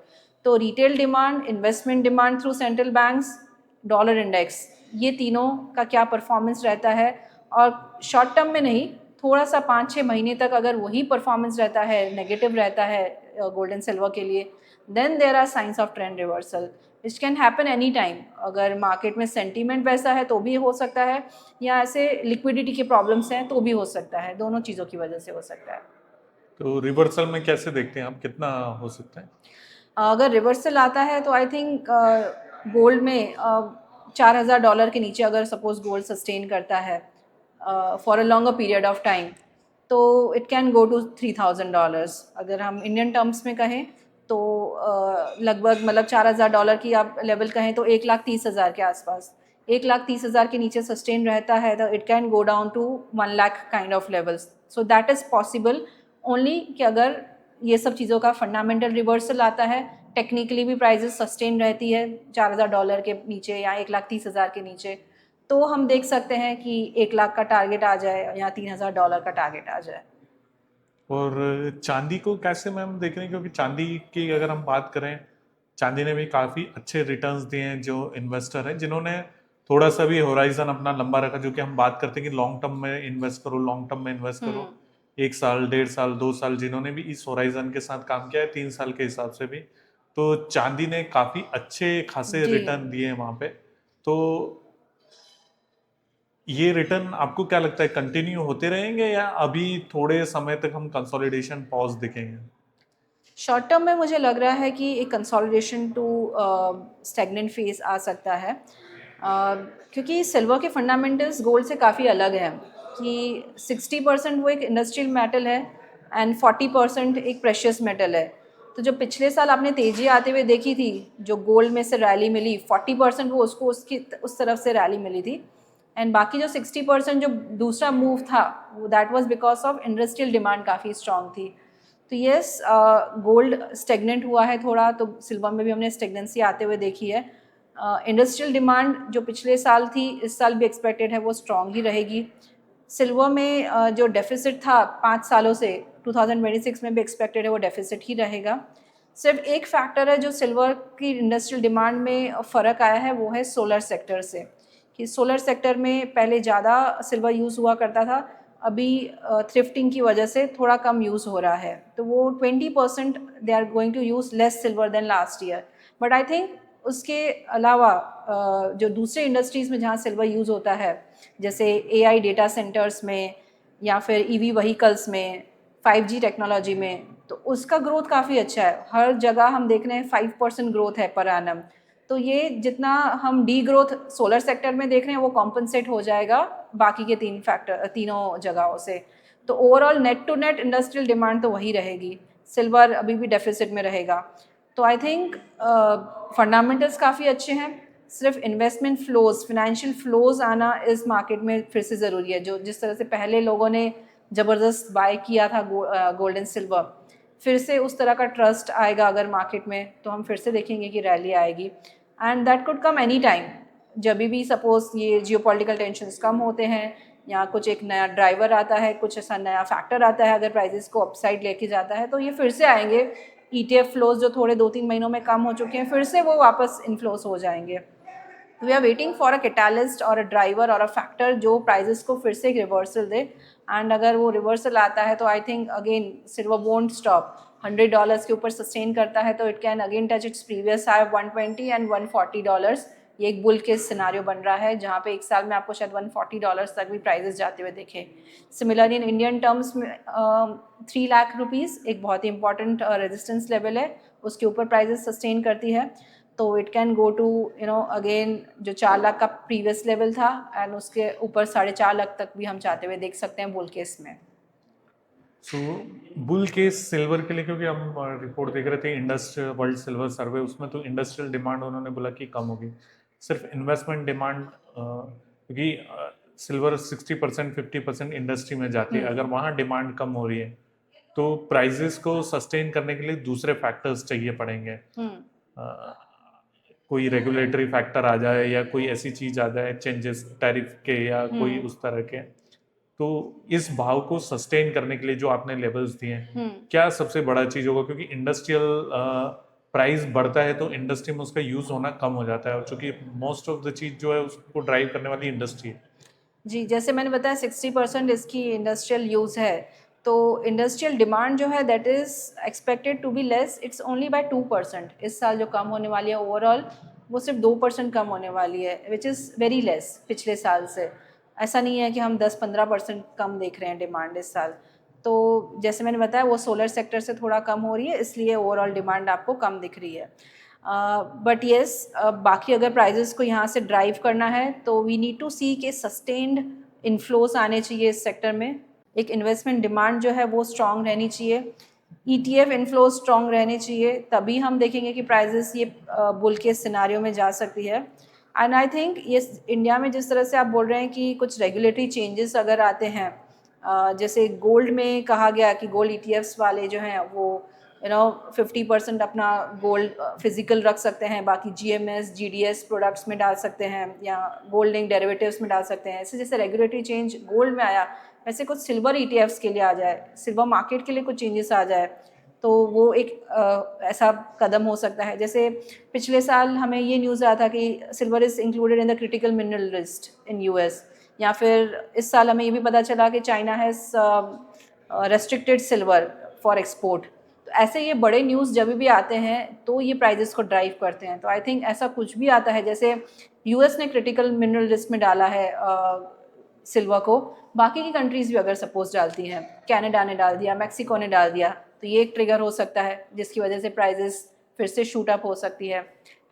तो retail demand, investment demand through central banks, dollar index, ये तीनों का क्या परफॉर्मेंस रहता है, और शॉर्ट टर्म में नहीं, थोड़ा सा 5-6 महीने तक अगर वही परफॉर्मेंस रहता है, नेगेटिव रहता है गोल्ड एंड सिल्वर के लिए, then there are science of trend reversal which can happen any time. अगर मार्केट में सेंटीमेंट वैसा है तो भी हो सकता है, या ऐसे लिक्विडिटी के प्रॉब्लम्स हैं तो भी हो सकता है, दोनों चीज़ों की वजह से हो सकता है। तो रिवर्सल में कैसे देखते हैं आप, कितना हो सकता है? अगर रिवर्सल आता है तो आई थिंक गोल्ड में $4,000 के नीचे अगर सपोज गोल्ड सस्टेन करता है for a longer period of time, तो इट कैन गो टू $3,000। अगर हम इंडियन टर्म्स में कहें तो लगभग मतलब $4,000 की आप लेवल कहें तो 1,30,000 के आसपास, 1,30,000 के नीचे सस्टेन रहता है तो it can go down to 1,00,000 kind of levels. So that is possible only कि अगर ये सब चीज़ों का फंडामेंटल रिवर्सल आता है, टेक्निकली भी प्राइजेस सस्टेन रहती है $4,000 के नीचे या 1,30,000 के नीचे, तो हम देख सकते हैं कि 1,00,000 का टारगेट आ जाए या $3,000 का टारगेट आ जाए। और चांदी को कैसे मैम देख रहे हैं, क्योंकि चांदी की अगर हम बात करें, चांदी ने भी काफ़ी अच्छे रिटर्न्स दिए हैं जो इन्वेस्टर हैं, जिन्होंने थोड़ा सा भी होराइजन अपना लंबा रखा, जो कि हम बात करते हैं कि लॉन्ग टर्म में इन्वेस्ट करो, लॉन्ग टर्म में इन्वेस्ट करो, 1 साल, 1.5 साल, 2 साल, जिन्होंने भी इस होराइजन के साथ काम किया है, 3 साल के हिसाब से भी, तो चांदी ने काफ़ी अच्छे खासे जी, रिटर्न दिए हैं वहाँ पे। तो ये रिटर्न आपको क्या लगता है कंटिन्यू होते रहेंगे, या अभी थोड़े समय तक हम कंसोलिडेशन पॉज दिखेंगे? शॉर्ट टर्म में मुझे लग रहा है कि एक कंसोलिडेशन टू स्टेगनेंट फेज आ सकता है, क्योंकि सिल्वर के फंडामेंटल्स गोल्ड से काफ़ी अलग हैं कि 60% वो एक इंडस्ट्रियल मेटल है एंड 40% एक प्रेशियस मेटल है। तो जो पिछले साल आपने तेजी आते हुए देखी थी, जो गोल्ड में से रैली मिली, 40% वो उसको उसकी उस तरफ से रैली मिली थी, एंड बाकी जो 60% जो दूसरा मूव था वो that was because of industrial demand काफ़ी स्ट्रांग थी। तो यस, गोल्ड स्टेगनेंट हुआ है थोड़ा, तो सिल्वर में भी हमने स्टेगनेंसी आते हुए देखी है। इंडस्ट्रियल डिमांड जो पिछले साल थी, इस साल भी एक्सपेक्टेड है वो स्ट्रांग ही रहेगी। सिल्वर में जो डेफिसिट था 5 सालों से, 2026 में भी एक्सपेक्टेड है वो डेफिसिट ही रहेगा। सिर्फ एक फैक्टर है जो सिल्वर की इंडस्ट्रियल डिमांड में फ़र्क आया है, वो है सोलर सेक्टर से, कि सोलर सेक्टर में पहले ज़्यादा सिल्वर यूज़ हुआ करता था, अभी थ्रिफ्टिंग की वजह से थोड़ा कम यूज़ हो रहा है, तो वो 20% they are going to use less silver than last year. But I think उसके अलावा जो दूसरे इंडस्ट्रीज़ में जहाँ सिल्वर यूज़ होता है, जैसे AI डेटा सेंटर्स में, या फिर EV व्हीकल्स में, 5G टेक्नोलॉजी में, तो उसका ग्रोथ काफ़ी अच्छा है। हर जगह हम देख रहे हैं 5% ग्रोथ है पर एनम। तो ये जितना हम डी ग्रोथ सोलर सेक्टर में देख रहे हैं वो कॉम्पनसेट हो जाएगा बाकी के तीनों जगहों से। तो overall net to net industrial demand तो वही रहेगी, सिल्वर अभी भी डेफिसिट में रहेगा। तो आई थिंक फंडामेंटल्स काफ़ी अच्छे हैं, सिर्फ इन्वेस्टमेंट फ्लोज, फिनेंशियल फ्लोज आना इस मार्केट में फिर से ज़रूरी है। जो जिस तरह से पहले लोगों ने ज़बरदस्त बाय किया था गोल्ड एंड सिल्वर, फिर से उस तरह का ट्रस्ट आएगा अगर मार्केट में, तो हम फिर से देखेंगे कि रैली आएगी, and that could come any time. जब भी सपोज ये जियोपॉलिटिकल टेंशन्स कम होते हैं, या कुछ एक नया ड्राइवर आता है, कुछ ऐसा नया फैक्टर आता है, अगर प्राइजेस को अपसाइड लेके जाता है, तो ये फिर से आएंगे। ETF फ्लोज जो थोड़े 2-3 महीनों में कम हो चुके हैं, फिर से वो वापस इनफ्लोस हो जाएंगे। We are waiting for a catalyst और अ ड्राइवर और अ फैक्टर जो प्राइजेस को फिर से एक रिवर्सल दे, एंड अगर वो रिवर्सल आता है तो I think again silver won't stop, $100 के ऊपर सस्टेन करता है तो it can again touch its previous high of 120 and $140। ये एक बुल केस सिनारियो बन रहा है जहाँ पे एक साल में आपको शायद $140 तक भी प्राइजेस जाते हुए देखें। सिमिलरली इन इंडियन टर्म्स में 3 लाख रुपीज़ एक बहुत ही इंपॉर्टेंट रेजिस्टेंस लेवल है, उसके ऊपर प्राइजेस सस्टेन करती है तो it can go to again जो 4 लाख का प्रीवियस लेवल था एंड उसके ऊपर 4.5 लाख तक भी हम चाहते हुए देख सकते हैं बुल केस में। सो बुल केस सिल्वर के लिए, क्योंकि हम रिपोर्ट देख रहे थे इंडस्ट्रियल वर्ल्ड सिल्वर सर्वे, उसमें तो इंडस्ट्रियल डिमांड उन्होंने बोला कि कम होगी, सिर्फ इन्वेस्टमेंट डिमांड, क्योंकि सिल्वर 60% 50% इंडस्ट्री में जाती है, अगर वहाँ डिमांड कम हो रही है तो प्राइजेस को सस्टेन करने के लिए दूसरे फैक्टर्स चाहिए पड़ेंगे। कोई रेगुलेटरी फैक्टर आ जाए या कोई ऐसी चीज आ जाए, चेंजेस टैरिफ के या कोई उस तरह के, तो इस भाव को सस्टेन करने के लिए जो आपने लेवल्स दिए हैं, क्या सबसे बड़ा चीज होगा? क्योंकि इंडस्ट्रियल प्राइस बढ़ता है तो इंडस्ट्री में उसका यूज होना कम हो जाता है, और चूंकि मोस्ट ऑफ द चीज जो है उसको ड्राइव करने वाली इंडस्ट्री है। जी, जैसे मैंने बताया 60% इसकी इंडस्ट्रियल यूज़ है, तो इंडस्ट्रियल डिमांड जो है that is expected to be less, it's only by 2%। इस साल जो कम होने वाली है ओवरऑल वो सिर्फ 2% कम होने वाली है, विच इज़ वेरी लेस पिछले साल से। ऐसा नहीं है कि हम 10-15% कम देख रहे हैं डिमांड इस साल। तो जैसे मैंने बताया वो सोलर सेक्टर से थोड़ा कम हो रही है, इसलिए ओवरऑल डिमांड आपको कम दिख रही है। बट येस, बाकी अगर प्राइजेस को यहाँ से ड्राइव करना है तो वी नीड टू सी के सस्टेन्ड इन्फ्लोस आने चाहिए इस सेक्टर में। एक इन्वेस्टमेंट डिमांड जो है वो स्ट्रॉन्ग रहनी चाहिए, ETF इन्फ्लो स्ट्रॉन्ग रहने चाहिए, तभी हम देखेंगे कि प्राइजेस ये बुल के सिनारियो में जा सकती है। एंड आई थिंक ये इंडिया में जिस तरह से आप बोल रहे हैं कि कुछ रेगुलेटरी चेंजेस अगर आते हैं, जैसे गोल्ड में कहा गया कि गोल्ड ETFs वाले जो हैं वो 50% अपना गोल्ड फिजिकल रख सकते हैं, बाकी GMS GDS प्रोडक्ट्स में डाल सकते हैं या गोल्ड लिंक डेरिवेटिव्स में डाल सकते हैं। ऐसे जैसे रेगुलेटरी चेंज गोल्ड में आया, वैसे कुछ सिल्वर ETFs के लिए आ जाए, सिल्वर मार्केट के लिए कुछ चेंजेस आ जाए तो वो एक ऐसा कदम हो सकता है। जैसे पिछले साल हमें ये न्यूज़ आया था कि silver is included in the critical mineral list in US, या फिर इस साल हमें ये भी पता चला कि China has restricted silver for export. तो ऐसे ये बड़े न्यूज़ जब भी आते हैं तो ये प्राइजेस को ड्राइव करते हैं। तो आई थिंक ऐसा कुछ भी आता है, जैसे US ने क्रिटिकल मिनरल लिस्ट में डाला है सिल्वर को, बाकी की कंट्रीज़ भी अगर सपोज डालती हैं, कनाडा ने डाल दिया, मैक्सिको ने डाल दिया, तो ये एक ट्रिगर हो सकता है जिसकी वजह से प्राइजेस फिर से शूट अप हो सकती है।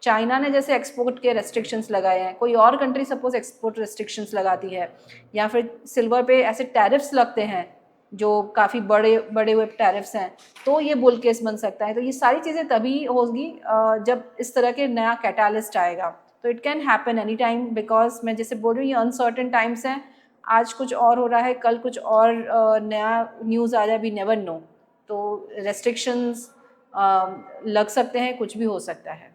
चाइना ने जैसे एक्सपोर्ट के रेस्ट्रिक्शंस लगाए हैं, कोई और कंट्री सपोज एक्सपोर्ट रेस्ट्रिक्शंस लगाती है, या फिर सिल्वर पे ऐसे टैरिफ्स लगते हैं जो काफ़ी बड़े बड़े हुए टैरिफ्स हैं, तो ये बुल केस बन सकता है। तो ये सारी चीज़ें तभी होगी जब इस तरह के नया कैटालिस्ट आएगा। तो it can happen any time, because मैं जैसे बोल रही हूँ ये अनसर्टेन टाइम्स हैं, आज कुछ और हो रहा है, कल कुछ और नया न्यूज़ आ जाए, वी नेवर नो। तो रेस्ट्रिक्शंस लग सकते हैं, कुछ भी हो सकता है।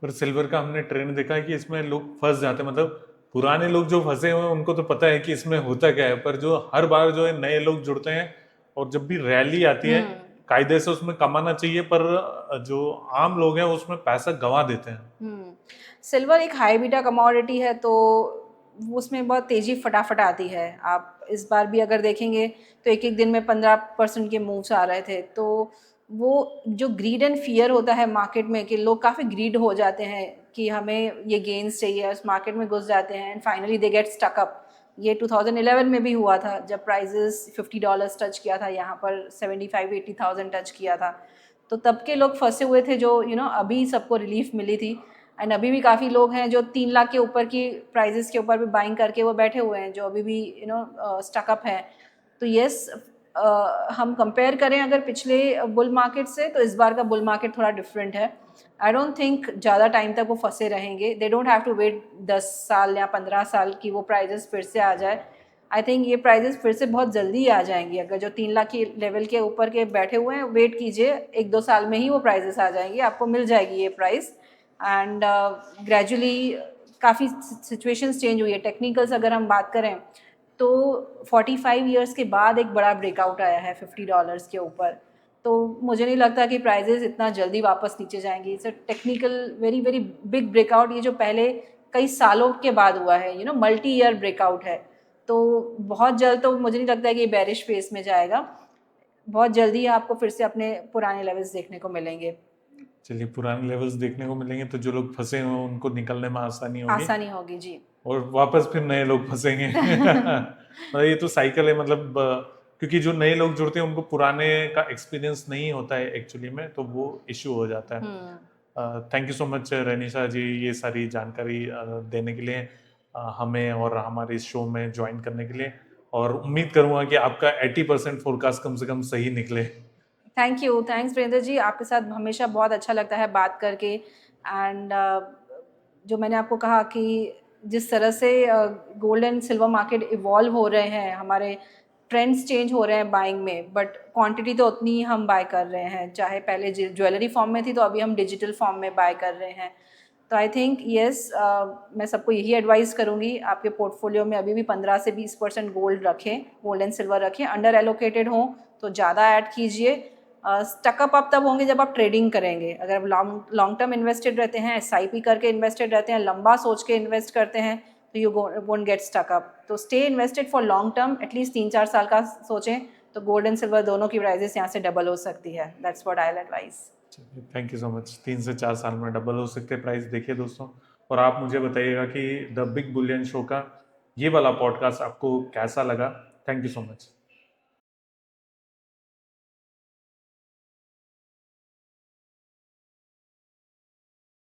पर सिल्वर का हमने ट्रेंड देखा है कि इसमें लोग फंस जाते हैं, मतलब पुराने लोग जो फंसे हुए हैं उनको तो pता है कि इसमें होता क्या है, पर जो हर बार जो है नए लोग जुड़ते हैं और जब भी रैली आती है कायदे से उसमें कमाना चाहिए, पर जो आम लोग हैं उसमें पैसा गंवा देते हैं। सिल्वर एक हाई बीटा कमोडिटी है तो उसमें बहुत तेज़ी फटाफट आती है। आप इस बार भी अगर देखेंगे तो एक एक दिन में 15% के मूव्स आ रहे थे। तो वो जो ग्रीड एंड फियर होता है मार्केट में कि लोग काफ़ी ग्रीड हो जाते हैं कि हमें ये गेन्स चाहिए, उस मार्केट में घुस जाते हैं and finally they get stuck up. ये 2011 में भी हुआ था जब प्राइजेस $50 टच किया था, यहाँ पर 75-80,000 टच किया था। तो तब के लोग फंसे हुए थे जो अभी सबको रिलीफ मिली थी। एंड अभी भी काफ़ी लोग हैं जो 3 लाख के ऊपर की प्राइजेस के ऊपर भी बाइंग करके वो बैठे हुए हैं, जो अभी भी स्टकअप हैं। तो येस, हम कंपेयर करें अगर पिछले बुल मार्केट से, तो इस बार का बुल मार्केट थोड़ा डिफरेंट है। आई डोंट थिंक ज़्यादा टाइम तक वो फंसे रहेंगे। They don't have to wait 10 साल या 15 साल की वो प्राइजेस फिर से आ जाए। आई थिंक ये प्राइजेस फिर से बहुत जल्दी आ जाएंगी। अगर जो 3 लाख की लेवल के ऊपर के बैठे हुए हैं, वेट कीजिए, 1-2 साल में ही वो प्राइजेस आ जाएंगी, आपको मिल जाएगी ये प्राइस। एंड ग्रेजुअली काफ़ी सिचुएशंस चेंज हुई है। टेक्निकल्स अगर हम बात करें तो 45 ईयर्स के बाद एक बड़ा ब्रेकआउट आया है $50 के ऊपर। तो मुझे नहीं लगता कि प्राइजेस इतना जल्दी वापस नीचे जाएंगी। It's a technical very very big breakout, ये जो पहले कई सालों के बाद हुआ है, मल्टी ईयर ब्रेकआउट है। तो बहुत जल्द तो मुझे नहीं लगता है कि ये बेरिश फेस में जाएगा। बहुत जल्दी आपको फिर से अपने पुराने लेवल्स देखने को मिलेंगे। चलिए, पुराने लेवल्स देखने को मिलेंगे तो जो लोग फंसे हैं उनको निकलने में आसानी होगी आसानी होगी जी। और वापस फिर नए लोग फंसेंगे। मतलब ये तो साइकिल है, मतलब क्योंकि जो नए लोग जुड़ते हैं उनको पुराने का एक्सपीरियंस नहीं होता है एक्चुअली में, तो वो इश्यू हो जाता है। थैंक यू सो मच रनीशा जी, ये सारी जानकारी देने के लिए, हमें और हमारे इस शो में ज्वाइन करने के लिए, और उम्मीद करूंगा कि आपका 80% फोरकास्ट कम से कम सही निकले। थैंक यू, थैंक्स वीरेंद्र जी, आपके साथ हमेशा बहुत अच्छा लगता है बात करके। एंड जो मैंने आपको कहा कि जिस तरह से gold and silver market evolve हो रहे हैं, हमारे ट्रेंड्स चेंज हो रहे हैं बाइंग में, बट क्वांटिटी तो उतनी ही हम बाय कर रहे हैं। चाहे पहले ज्वेलरी फॉर्म में थी तो अभी हम डिजिटल फॉर्म में बाय कर रहे हैं। तो आई थिंक येस, मैं सबको यही एडवाइस करूँगी, आपके पोर्टफोलियो में अभी भी 15 से 20% गोल्ड रखें, गोल्ड एंड सिल्वर रखें। अंडर एलोकेटेड हो तो ज़्यादा ऐड कीजिए। स्टकअप आप तब होंगे जब आप ट्रेडिंग करेंगे। अगर आप लॉन्ग टर्म इन्वेस्टेड रहते हैं, SIP करके इन्वेस्टेड रहते हैं, लंबा सोच के इन्वेस्ट करते हैं, तो यू वोंट गेट स्टकअप। तो stay invested for long term, at least 3-4 साल का सोचें, तो गोल्ड एंड सिल्वर दोनों की प्राइजेस यहाँ से डबल हो सकती है। That's what I will advice. Thank you so much. 3 से 4 साल में डबल हो सकते हैं प्राइस। देखिए दोस्तों, और आप मुझे बताइएगा कि द बिग बुलियन शो का ये वाला पॉडकास्ट आपको कैसा लगा। Thank you so much.